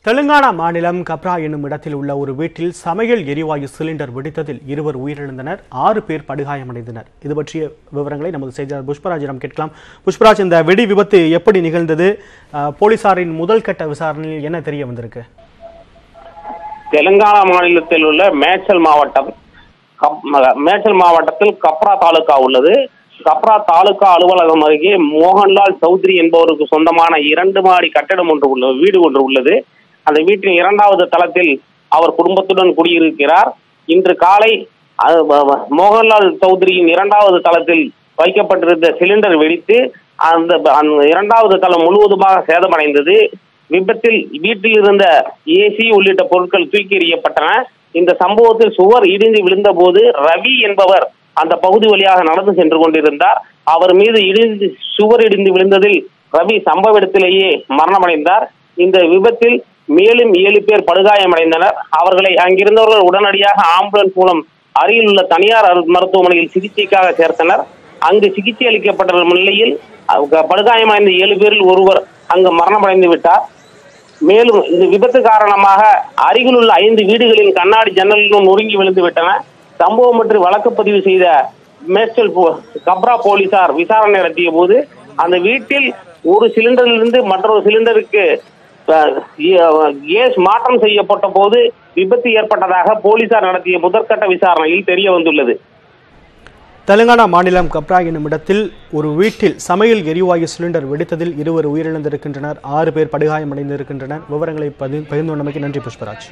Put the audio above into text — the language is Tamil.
தெலுங்கானா மாநிலம் கப்ரா என்னும் இடத்தில் உள்ள ஒரு வீட்டில் சமையல் எரிவாயு சிலிண்டர் வெடித்ததில் 2 உயிரிழந்தனர், 6 பேர் படுகாயமடைந்தனர். இது பற்றிய விவரங்களை நமது செய்தியாளர் புஷ்பராஜிடம் கேட்கலாம். புஷ்பராஜ், இந்த வெடி விபத்து எப்படி நிகழ்ந்தது? போலீசாரின் முதல் கட்ட விசாரணையில் என்ன தெரிய வந்திருக்கு? தெலுங்கானா மாநிலத்தில் உள்ள மேச்சல் மாவட்டத்தில் கப்ரா தாலுகா உள்ளது. கப்ரா தாலுகா அலுவலகம் அருகே மோகன்லால் சௌத்ரி என்பவருக்கு சொந்தமான 2 மாடி கட்டடம் வீடு ஒன்று உள்ளது. அந்த வீட்டின் 2வது தளத்தில் அவர் குடும்பத்துடன் குடியிருக்கிறார். இன்று காலை மோகன்லால் சௌத்ரியின் 2வது தளத்தில் வைக்கப்பட்டிருந்த சிலிண்டர் வெடித்து அந்த 2வது தளம் முழுவதுமாக சேதமடைந்தது. விபத்தில் வீட்டில் இருந்த ஏசி உள்ளிட்ட பொருட்கள் தூக்கி எறியப்பட்டன. இந்த சம்பவத்தில் சுவர் இடிந்து விழுந்த போது ரவி என்பவர் அந்த பகுதி வழியாக நடந்து சென்று கொண்டிருந்தார். அவர் மீது சுவர் இடிந்து விழுந்ததில் ரவி சம்பவ இடத்திலேயே மரணமடைந்தார். இந்த விபத்தில் மேலும் 7 பேர் படுகாயமடைந்தனர். அவர்களை அங்கிருந்தவர்கள் உடனடியாக ஆம்புலன்ஸ் மூலம் அருகில் உள்ள தனியார் மருத்துவமனையில் சிகிச்சைக்காக சேர்த்தனர். அங்கு சிகிச்சை அளிக்கப்பட்ட நிலையில் படுகாயமடைந்த 7 பேரில் ஒருவர் அங்கு மரணமடைந்து விட்டார். மேலும் இந்த விபத்து காரணமாக அருகில் உள்ள 5 வீடுகளின் கண்ணாடி ஜன்னல்களும் நொறுங்கி விழுந்து விட்டன. சம்பவம் பற்றி வழக்கு பதிவு செய்த மேச்சல் கப்ரா போலீசார் விசாரணை நடத்திய போது அந்த வீட்டில் ஒரு சிலிண்டரிலிருந்து மற்றொரு சிலிண்டருக்கு கேஸ் மாற்றம் செய்யப்பட்ட போது விபத்து ஏற்பட்டதாக போலீசார் நடத்திய முதற்கட்ட விசாரணையில் தெரிய வந்துள்ளது. தெலுங்கானா மாநிலம் கப்ரா என்னும் இடத்தில் ஒரு வீட்டில் சமையல் எரிவாயு சிலிண்டர் வெடித்ததில் 2 உயிரிழந்திருக்கின்றனர், 6 பேர் படுகாயமடைந்திருக்கின்றனர். விவரங்களை பகிர்ந்து கொண்டமைக்கு நன்றி புஷ்பராஜ்.